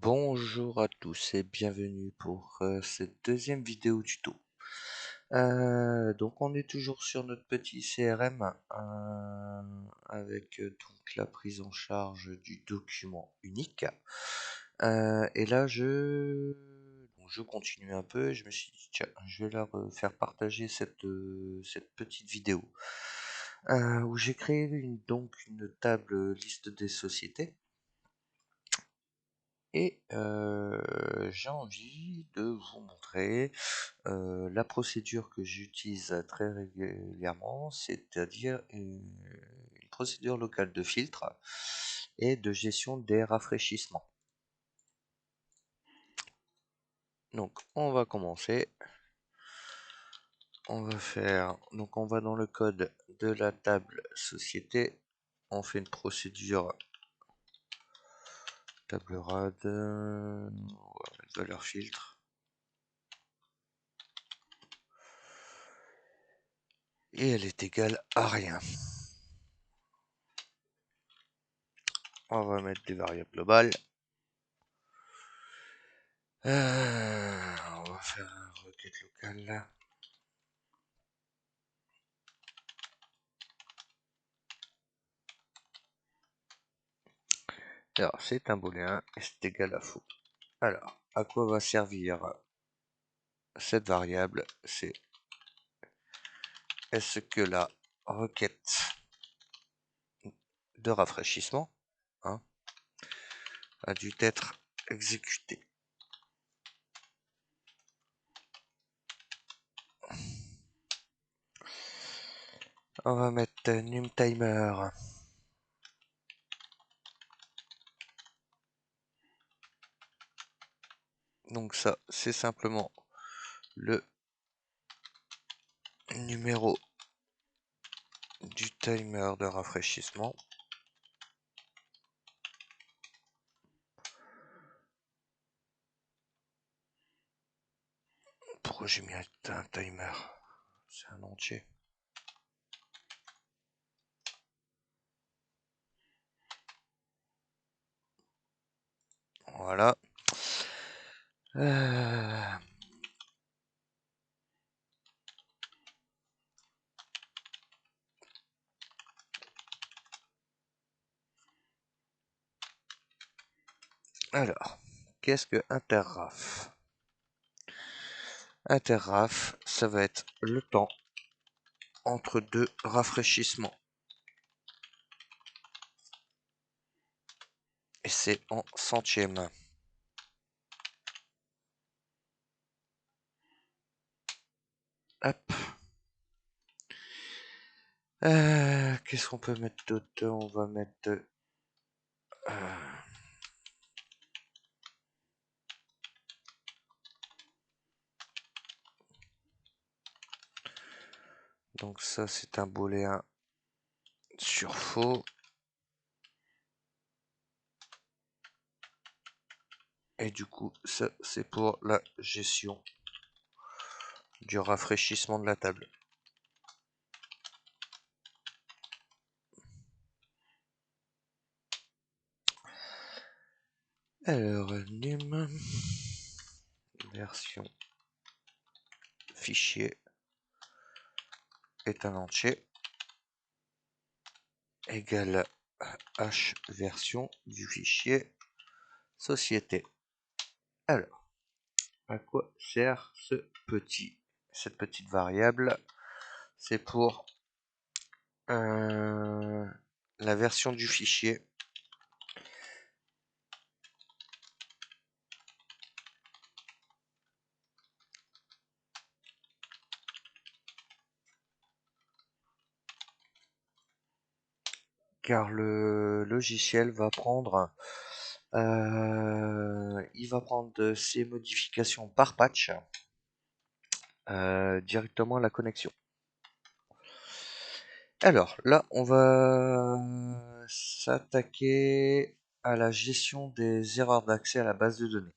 Bonjour à tous et bienvenue pour cette deuxième vidéo tuto. Donc on est toujours sur notre petit CRM avec donc la prise en charge du document unique. Et là je continue un peu et je me suis dit tiens je vais leur faire partager cette petite vidéo où j'ai créé donc une table liste des sociétés. Et j'ai envie de vous montrer la procédure que j'utilise très régulièrement, c'est-à-dire une procédure locale de filtre et de gestion des rafraîchissements. Donc on va commencer. On va dans le code de la table société. On fait une procédure table rad, on va mettre valeur filtre. Et elle est égale à rien. On va mettre des variables globales. On va faire un requête locale là. Alors, c'est un booléen et c'est égal à faux. Alors, à quoi va servir cette variable? C'est est-ce que la requête de rafraîchissement a dû être exécutée? On va mettre num timer. Donc ça, c'est simplement le numéro du timer de rafraîchissement. Pourquoi j'ai mis un timer? C'est un entier. Voilà. Alors, qu'est-ce que interraf? Interraf, ça va être le temps entre deux rafraîchissements. Et c'est en centièmes. Hop. Qu'est-ce qu'on peut mettre d'autre? On va mettre... donc ça, c'est un booléen sur faux. Et du coup, ça, c'est pour la gestion du rafraîchissement de la table. Alors, num version fichier est un entier égale h version du fichier société. Alors, à quoi sert cette petite variable? C'est pour la version du fichier. Car le logiciel va prendre il va prendre ces modifications par patch directement à la connexion. Alors là, on va s'attaquer à la gestion des erreurs d'accès à la base de données.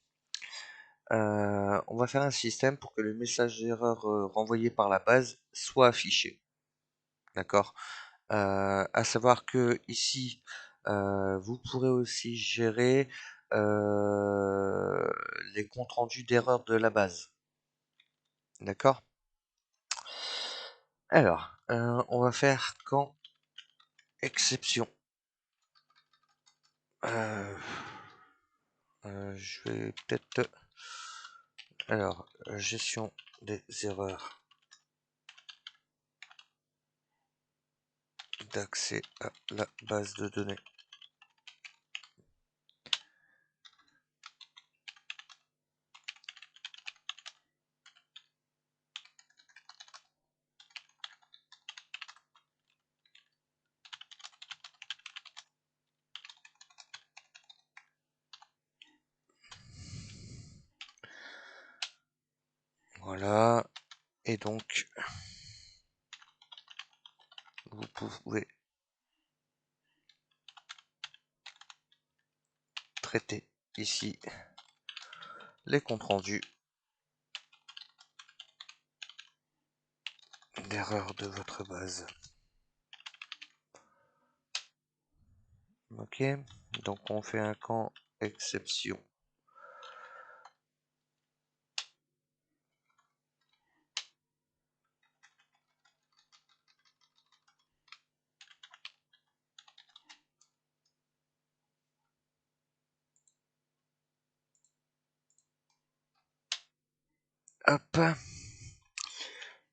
On va faire un système pour que le message d'erreur renvoyé par la base soit affiché. D'accord. À savoir que ici, vous pourrez aussi gérer les comptes rendus d'erreur de la base. D'accord? Alors, on va faire quand exception. Je vais peut-être... Alors, gestion des erreurs d'accès à la base de données. Voilà. Et donc, vous pouvez traiter ici les comptes rendus d'erreur de votre base. Ok, donc on fait un camp exception. Hop,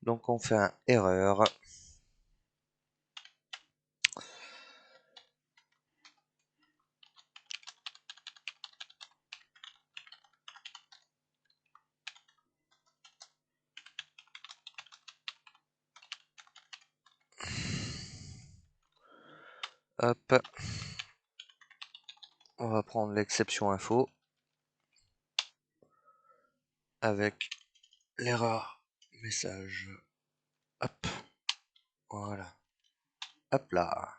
donc on fait un erreur. Hop, on va prendre l'exception info avec l'erreur message. Hop, voilà. Hop là.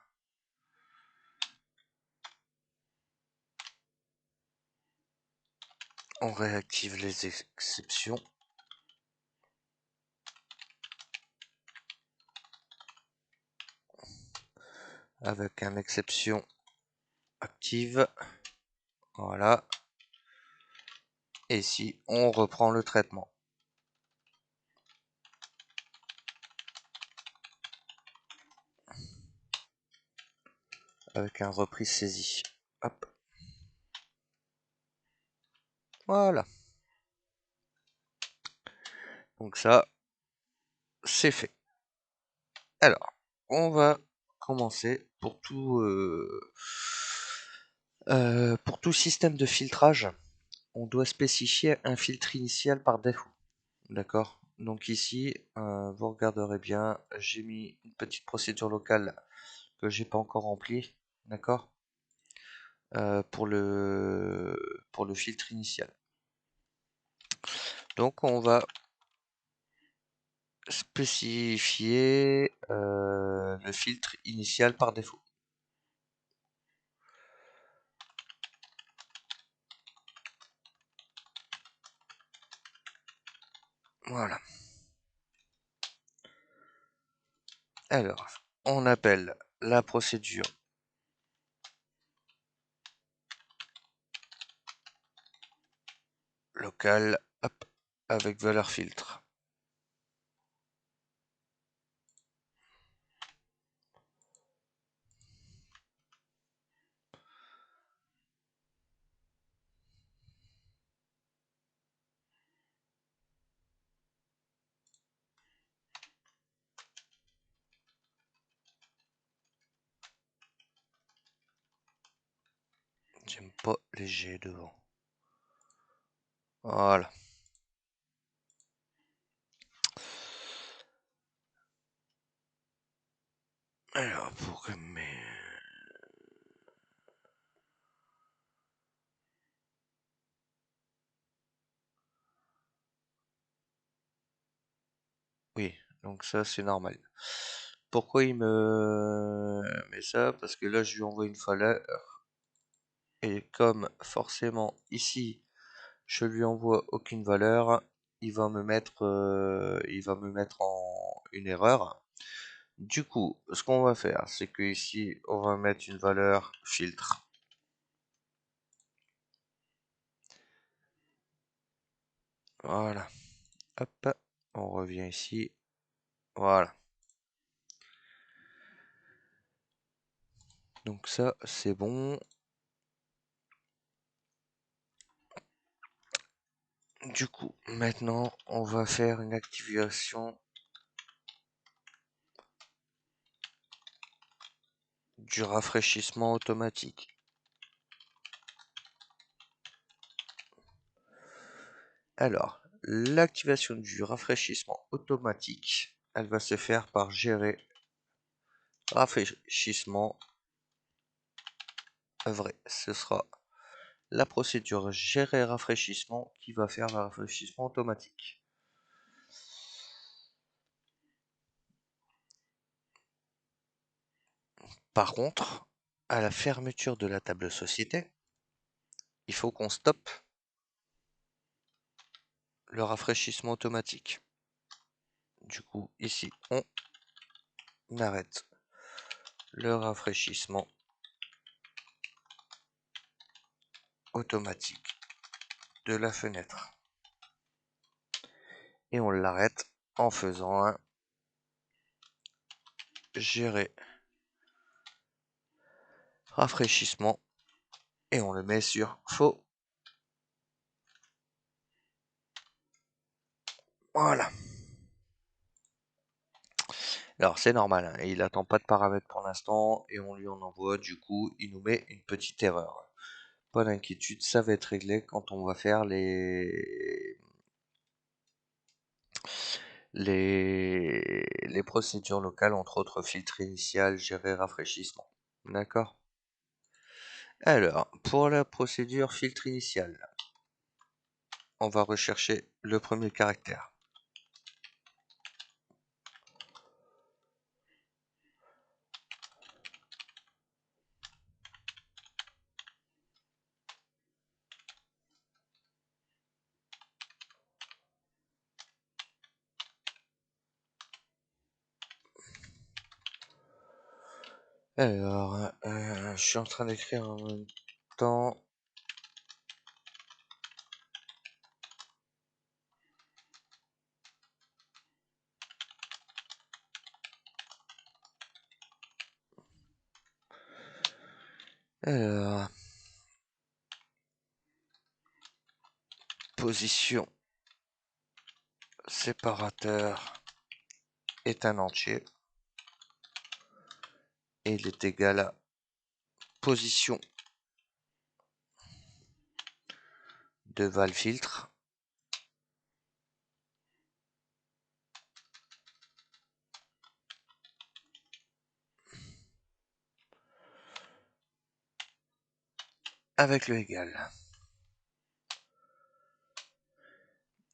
On réactive les exceptions. Avec un exception active. Voilà. Et ici, on reprend le traitement. Avec un reprise saisie. Hop. Voilà. Donc ça, c'est fait. Alors, on va commencer pour tout système de filtrage. On doit spécifier un filtre initial par défaut. D'accord? Donc ici, vous regarderez bien, j'ai mis une petite procédure locale que j'ai pas encore remplie. D'accord? Pour le filtre initial. Donc on va spécifier le filtre initial par défaut. Voilà. Alors, on appelle la procédure locale, hop, avec valeur filtre. J'aime pas les G devant. Voilà. Alors, pour que mes... Oui, donc ça c'est normal. Pourquoi il me met ça? Parce que là je lui envoie une valeur et comme forcément ici je lui envoie aucune valeur, il va me mettre en une erreur. Du coup, ce qu'on va faire, c'est que ici on va mettre une valeur filtre. Voilà. Hop, on revient ici. Voilà. Donc ça, c'est bon. Du coup, maintenant, on va faire une activation du rafraîchissement automatique. Alors, l'activation du rafraîchissement automatique, elle va se faire par gérer rafraîchissement vrai. Ce sera la procédure gérer rafraîchissement qui va faire le rafraîchissement automatique. Par contre, à la fermeture de la table société, il faut qu'on stoppe le rafraîchissement automatique. Du coup, ici, on arrête le rafraîchissement automatique de la fenêtre. Et on l'arrête en faisant un gérer rafraîchissement et on le met sur faux. Voilà. Alors c'est normal, hein, il attend pas de paramètres pour l'instant et on lui en envoie, du coup il nous met une petite erreur. Pas d'inquiétude, ça va être réglé quand on va faire les procédures locales, entre autres filtre initial, gérer rafraîchissement. D'accord? Alors, pour la procédure filtre initial, on va rechercher le premier caractère. Alors, je suis en train d'écrire en même temps. Alors, position séparateur est un entier et il est égal à position de valve filtre avec le égal.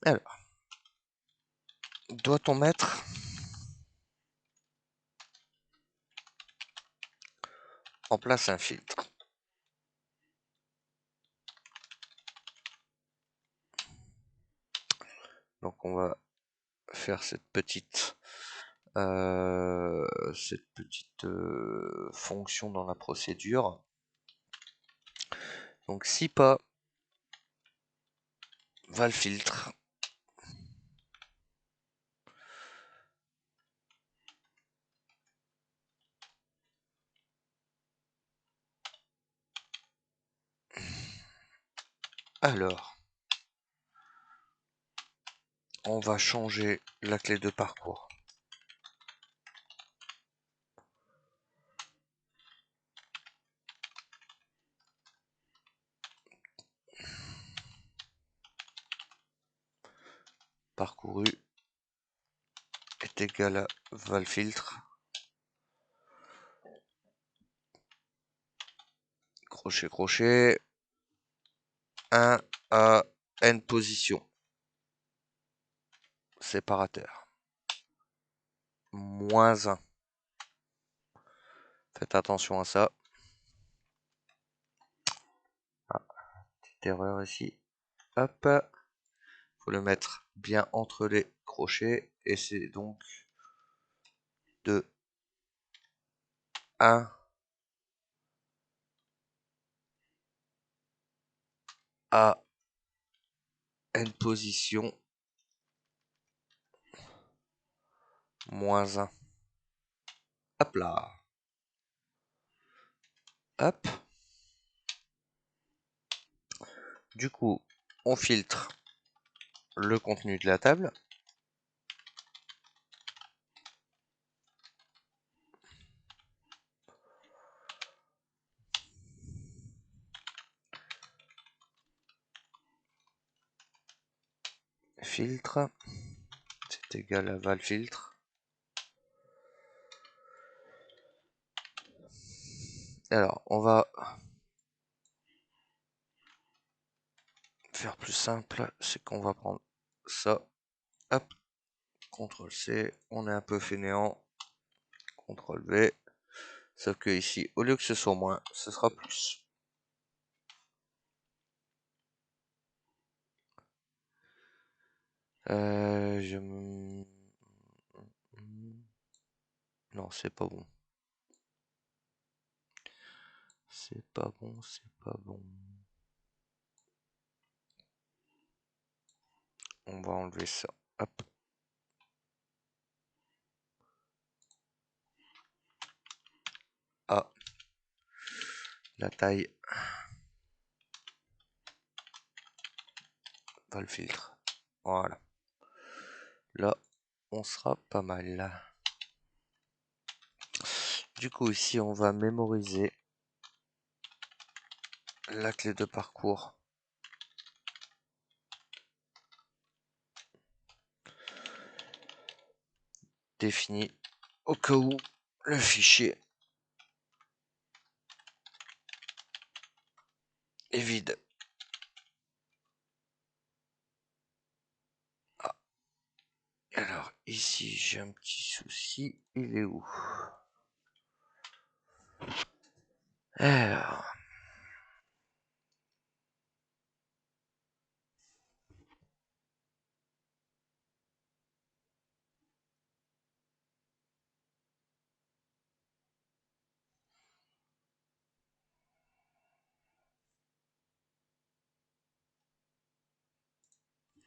Alors, doit-on mettre en place un filtre? Donc on va faire cette petite fonction dans la procédure. Donc si pas valve filtre, alors on va changer la clé de parcours. Parcouru est égal à valve filtre, crochet crochet, 1 à n position, séparateur, -1. Faites attention à ça. Ah, petite erreur ici. Hop, faut le mettre bien entre les crochets et c'est donc de 1 à n position -1. Hop là. Hop. Du coup, on filtre le contenu de la table. Filtre, c'est égal à val filtre. Alors, on va faire plus simple, c'est qu'on va prendre ça, hop, CTRL C, on est un peu fainéant, CTRL V, sauf que ici, au lieu que ce soit moins, ce sera plus. Non, c'est pas bon. C'est pas bon, c'est pas bon. On va enlever ça. Hop. Ah. La taille. Pas le filtre. Voilà. Là, on sera pas mal. Du coup, ici, on va mémoriser la clé de parcours. Définie au cas où le fichier est vide. Ah. Alors, ici, j'ai un petit souci. Il est où? Alors.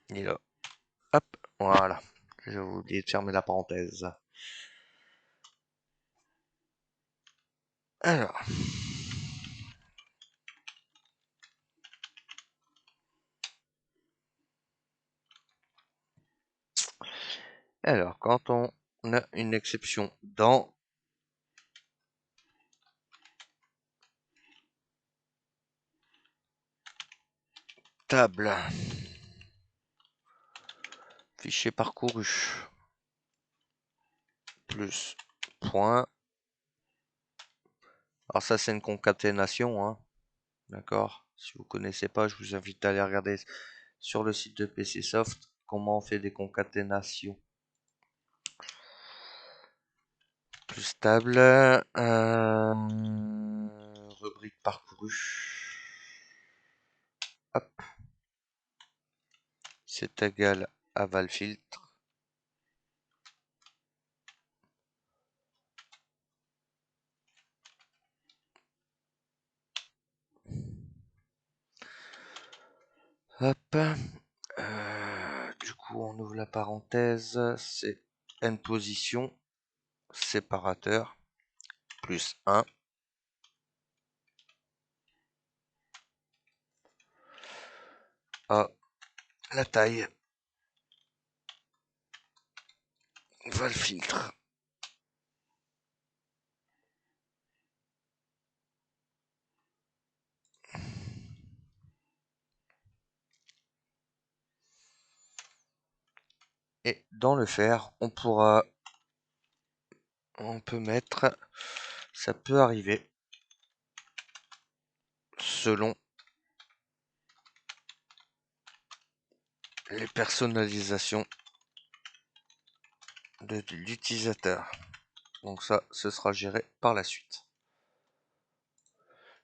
Il est là. Hop, voilà. Je vous dis de fermer la parenthèse. Alors. Alors, quand on a une exception dans table, fichier parcouru, plus point. Alors ça, c'est une concaténation, hein. D'accord? Si vous connaissez pas, je vous invite à aller regarder sur le site de PCsoft comment on fait des concaténations. Plus table, rubrique parcourue. Hop. C'est égal à val filtre. Hop. Du coup, on ouvre la parenthèse. C'est n position séparateur plus 1. À la taille val filtre. Et dans le faire, on peut mettre, ça peut arriver selon les personnalisations de l'utilisateur. Donc ça, ce sera géré par la suite.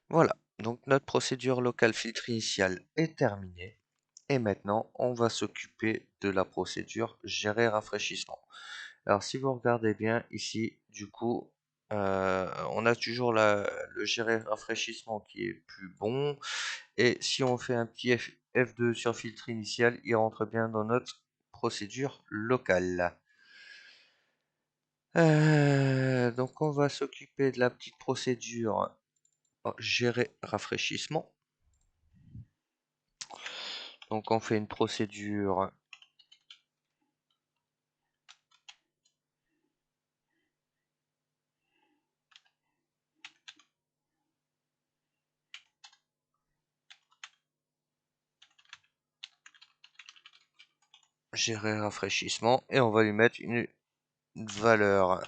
Voilà, donc notre procédure local filtre initiale est terminée. Et maintenant, on va s'occuper de la procédure gérer rafraîchissement. Alors si vous regardez bien ici, du coup, on a toujours le gérer rafraîchissement qui est plus bon. Et si on fait un petit F2 sur filtre initial, il rentre bien dans notre procédure locale. Donc on va s'occuper de la petite procédure gérer rafraîchissement. Donc on fait une procédure gérer rafraîchissement et on va lui mettre une valeur.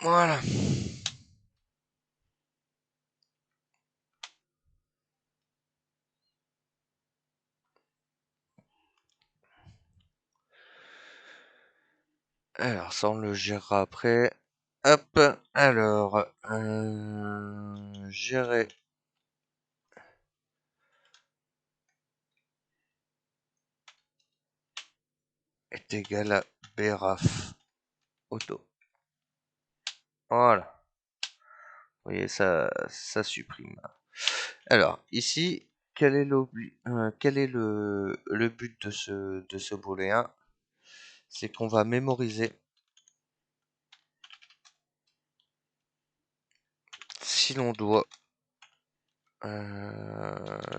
Voilà. Alors ça on le gérera après. Hop, alors gérer est égal à braf auto. Voilà. Vous voyez, ça supprime. Alors, ici, quel est le but de ce booléen? C'est qu'on va mémoriser si l'on doit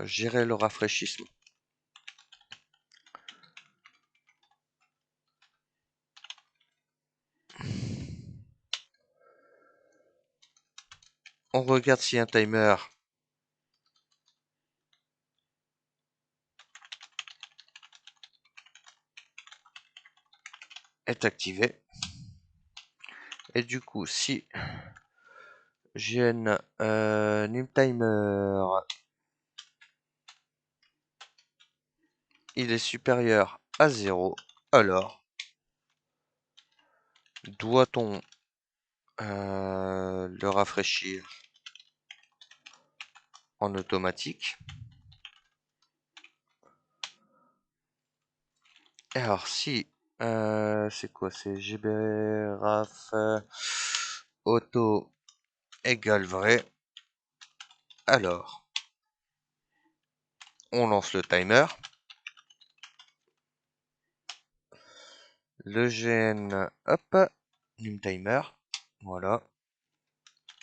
gérer le rafraîchissement. On regarde si un timer est activé. Et du coup, si gn num timer il est supérieur à 0, alors doit-on le rafraîchir en automatique? Alors si c'est quoi? C'est gbraf auto égale vrai, alors on lance le timer. Le gn, hop, num timer, voilà,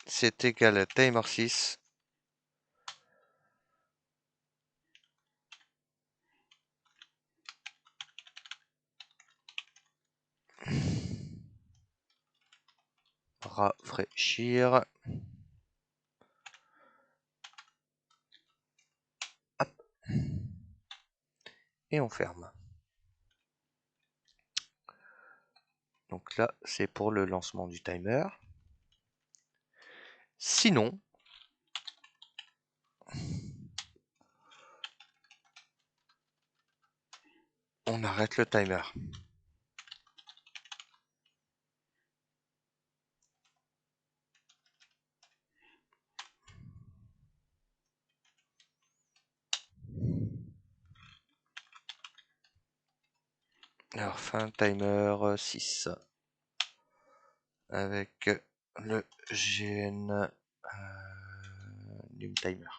c'est égal à timer 6. Rafraîchir. Hop. Et on ferme. Donc là, c'est pour le lancement du timer. Sinon, on arrête le timer. Alors, fin timer 6. Avec le gn num timer.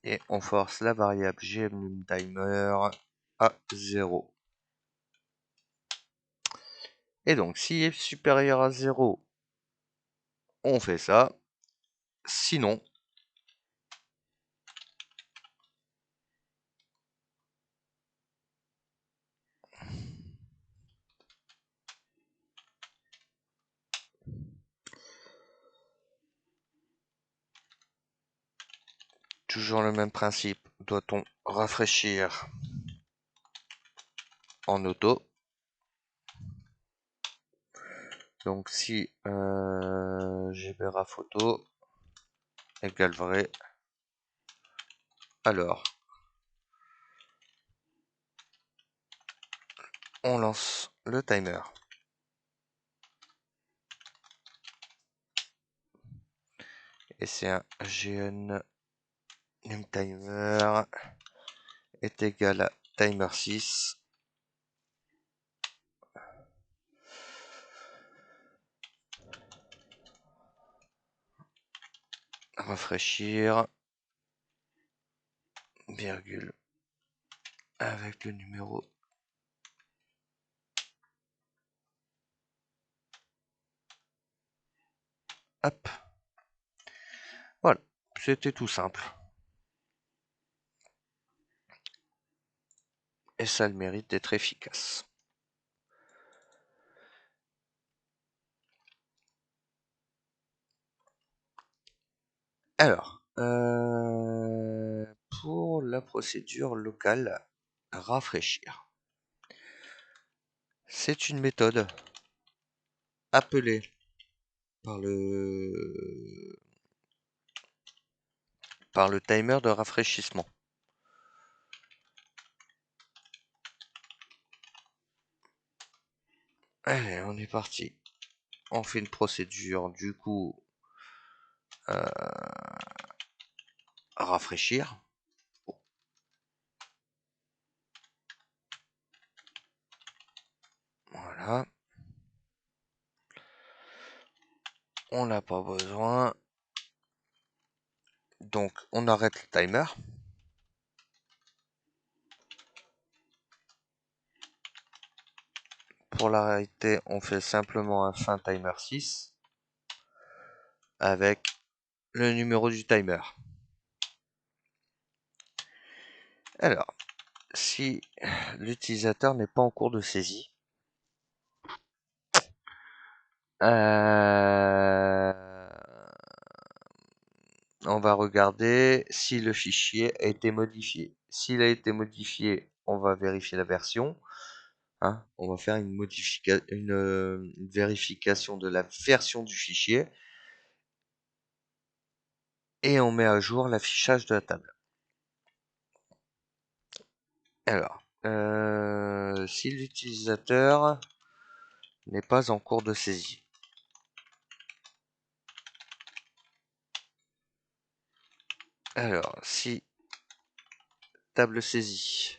Et on force la variable gn_num_timer à 0. Et donc, s'il est supérieur à 0, on fait ça. Sinon, toujours le même principe. Doit-on rafraîchir en auto? Donc, si gbraf auto égale vrai, alors on lance le timer. Et c'est un gn num timer est égal à timer 6. rafraîchir, virgule, avec le numéro. Hop. Voilà, c'était tout simple. Et ça a le mérite d'être efficace. Alors, pour la procédure locale, rafraîchir. C'est une méthode appelée par le timer de rafraîchissement. Allez, on est parti. On fait une procédure, du coup, rafraîchir. Voilà. On n'a pas besoin. Donc, on arrête le timer. Pour l'arrêter, on fait simplement un fin timer 6 avec le numéro du timer. Alors, si l'utilisateur n'est pas en cours de saisie, on va regarder si le fichier a été modifié. S'il a été modifié, on va vérifier la version. On va faire une vérification de la version du fichier et on met à jour l'affichage de la table. Alors, si l'utilisateur n'est pas en cours de saisie. Alors, si table saisie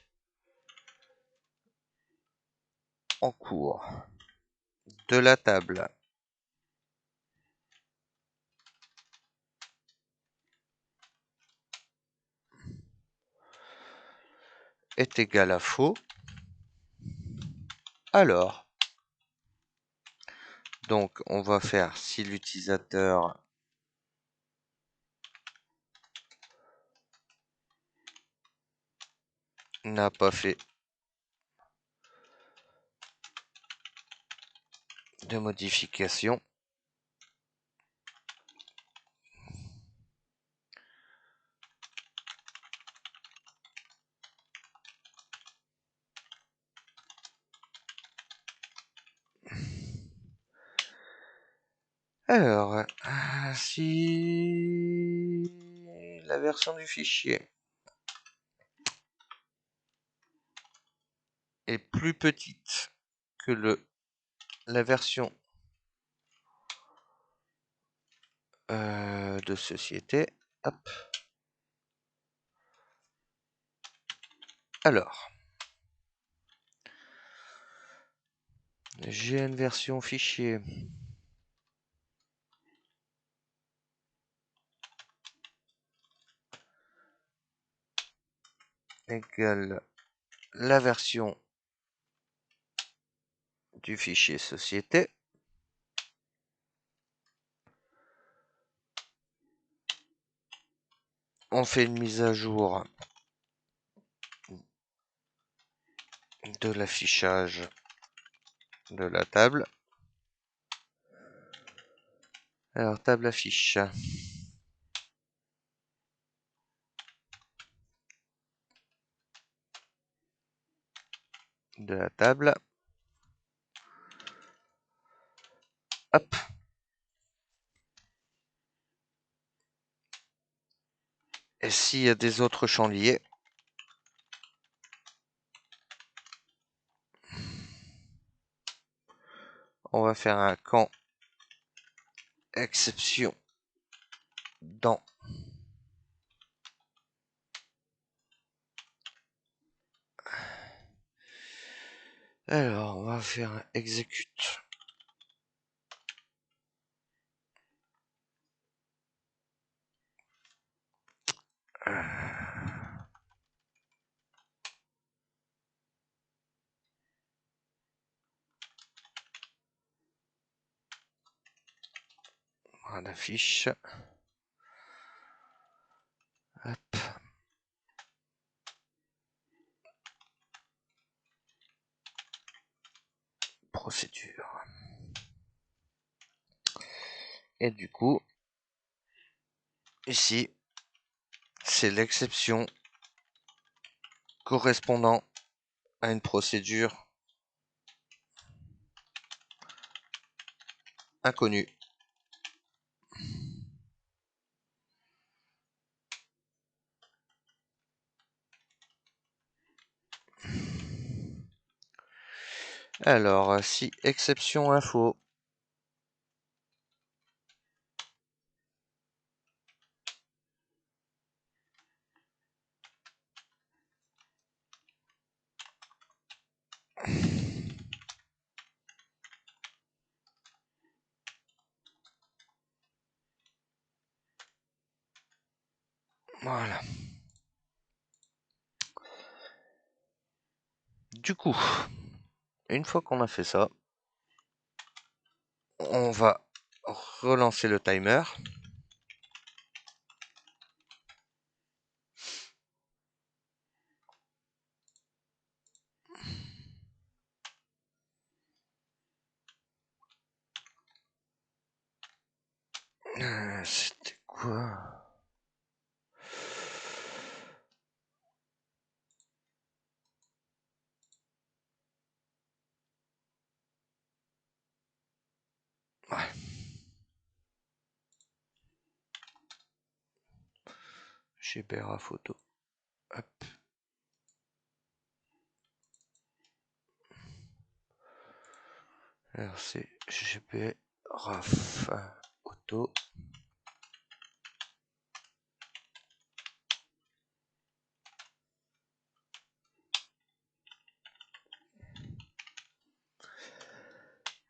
en cours de la table est égal à faux, alors, donc on va faire si l'utilisateur n'a pas fait de modification. Alors, si la version du fichier est plus petite que la version de société, hop. Alors, j'ai une version fichier égale la version du fichier société. On fait une mise à jour de l'affichage de la table. Alors, table affiche de la table. Hop. Et s'il y a des autres champs liés, on va faire un camp exception dans alors on va faire un execute barre d'affiche. Hop. Procédure. Et du coup, ici, c'est l'exception correspondant à une procédure inconnue. Alors, si exception info, voilà. Du coup, une fois qu'on a fait ça, on va relancer le timer. C'était quoi? Ouais. GBRA photo. Hop. Alors c'est GBRA auto.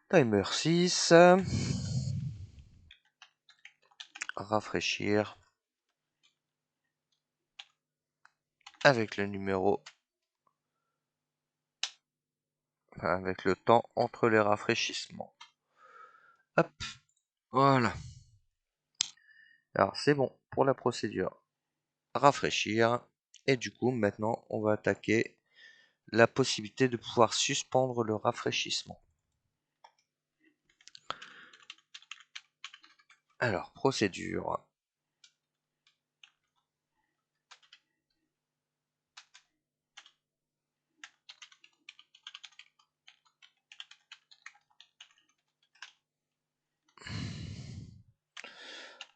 Timer 6. Rafraîchir. Avec le numéro. Avec le temps entre les rafraîchissements. Hop. Voilà. Alors c'est bon pour la procédure. Rafraîchir. Et du coup maintenant on va attaquer la possibilité de pouvoir suspendre le rafraîchissement. Alors, procédure.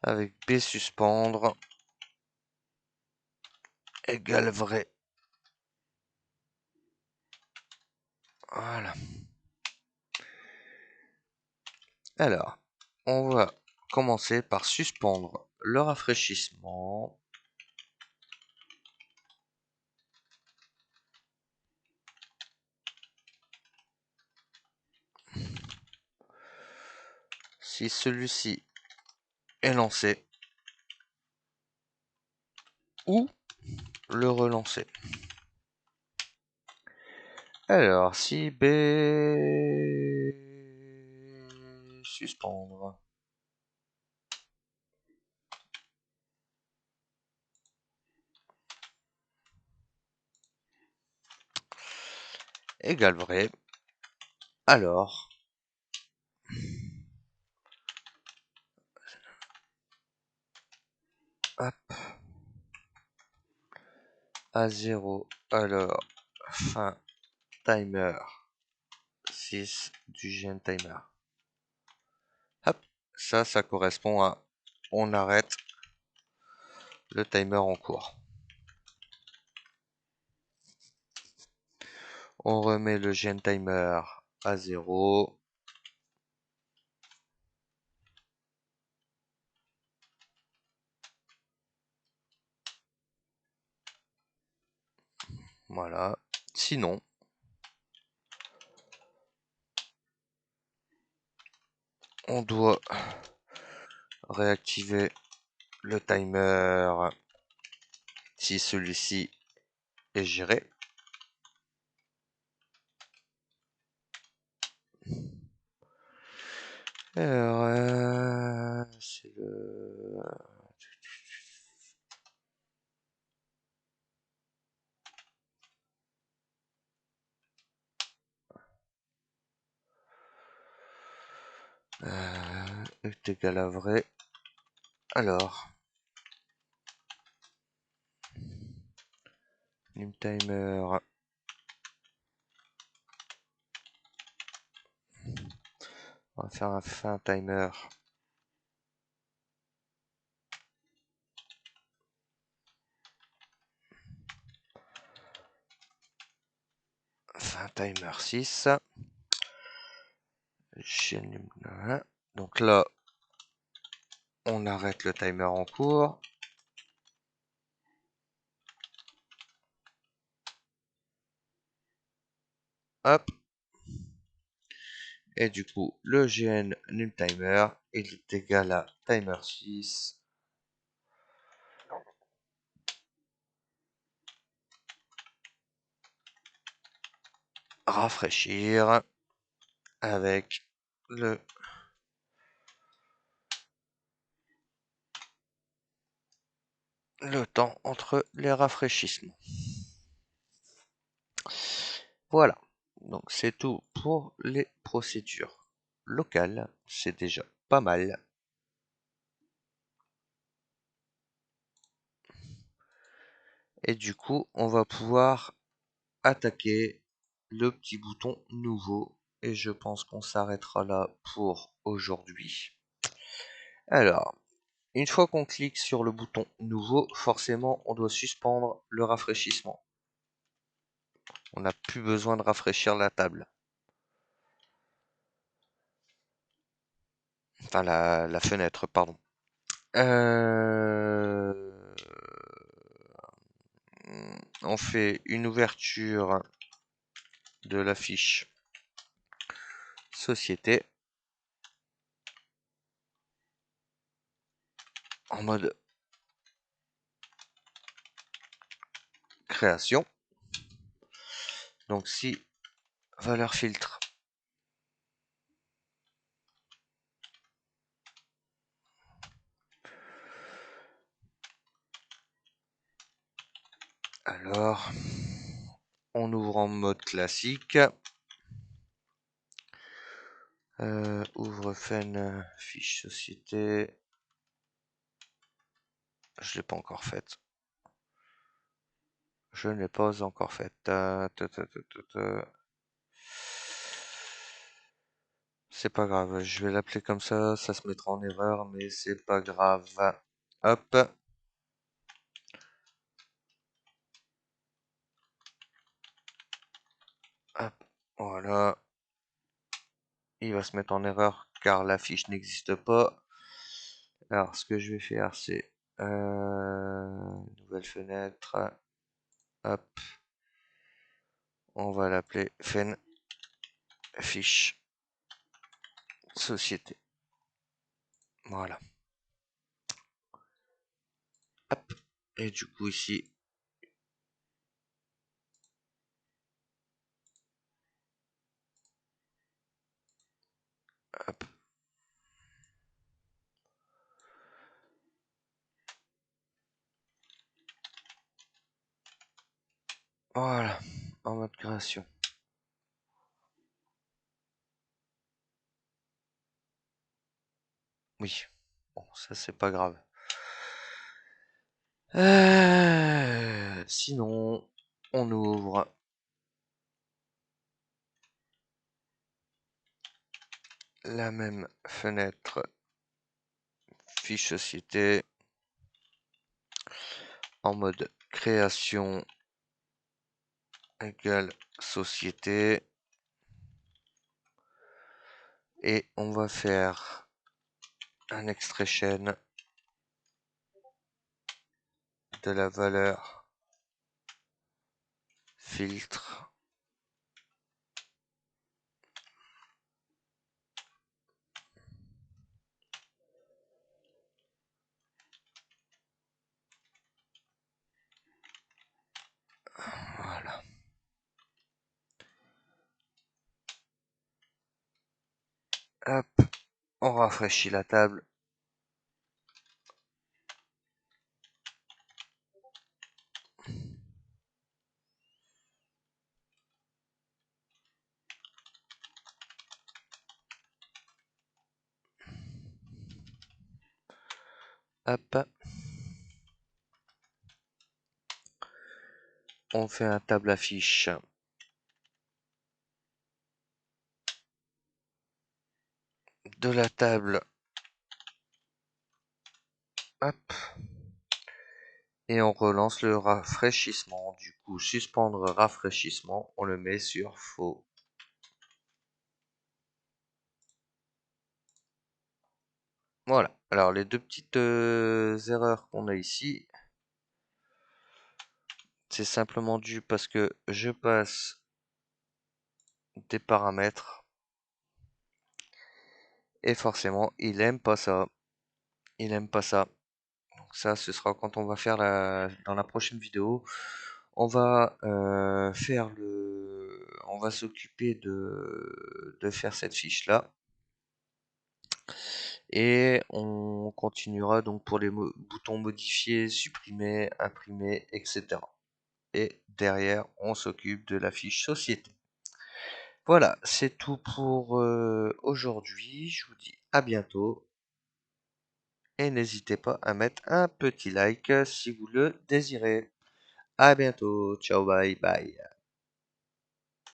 Avec B suspendre égale vrai. Voilà. Alors, on va commencer par suspendre le rafraîchissement. Si celui-ci est lancé, ou le relancer. Alors, si B suspendre égale vrai, alors hop, à 0, alors fin timer 6 du GN timer. Hop, ça correspond à on arrête le timer en cours. On remet le GN timer à 0. Voilà. Sinon, on doit réactiver le timer si celui-ci est géré. Alors, c'est est égal à vrai. Alors, num timer. On va faire un fin timer. Fin timer 6. Donc là, on arrête le timer en cours. Hop. Et du coup, le gn num timer, il est égal à timer 6. Rafraîchir avec le temps entre les rafraîchissements. Voilà. Donc c'est tout pour les procédures locales. C'est déjà pas mal. Et du coup, on va pouvoir attaquer le petit bouton nouveau. Et je pense qu'on s'arrêtera là pour aujourd'hui. Alors, une fois qu'on clique sur le bouton nouveau, forcément, on doit suspendre le rafraîchissement. On n'a plus besoin de rafraîchir la table. Enfin, la fenêtre, pardon. On fait une ouverture de la fiche société en mode création. Donc si valeur filtre alors on ouvre en mode classique, ouvre fen fiche société, je l'ai pas encore faite, je ne l'ai pas encore faite. C'est pas grave, je vais l'appeler comme ça se mettra en erreur, mais c'est pas grave. Hop. Hop, voilà. Il va se mettre en erreur car la fiche n'existe pas. Alors, ce que je vais faire, c'est nouvelle fenêtre. Hop, on va l'appeler fen fiche société. Voilà. Hop, et du coup ici, hop. Voilà, en mode création. Oui, bon, ça c'est pas grave. Sinon, on ouvre la même fenêtre fiche société en mode création égale société et on va faire un extrait chaîne de la valeur filtre voilà. Hop, on rafraîchit la table. Hop, on fait un table affiche de la table. Hop. Et on relance le rafraîchissement. Du coup, suspendre rafraîchissement, on le met sur faux. Voilà. Alors les deux petites erreurs qu'on a ici, c'est simplement dû parce que je passe des paramètres et forcément il aime pas ça. Il aime pas ça. Donc ça, ce sera quand on va faire dans la prochaine vidéo. On va on va s'occuper de faire cette fiche là. Et on continuera donc pour les boutons modifier, supprimer, imprimer, etc. Et derrière, on s'occupe de la fiche société. Voilà, c'est tout pour aujourd'hui. Je vous dis à bientôt. Et n'hésitez pas à mettre un petit like si vous le désirez. À bientôt. Ciao, bye bye.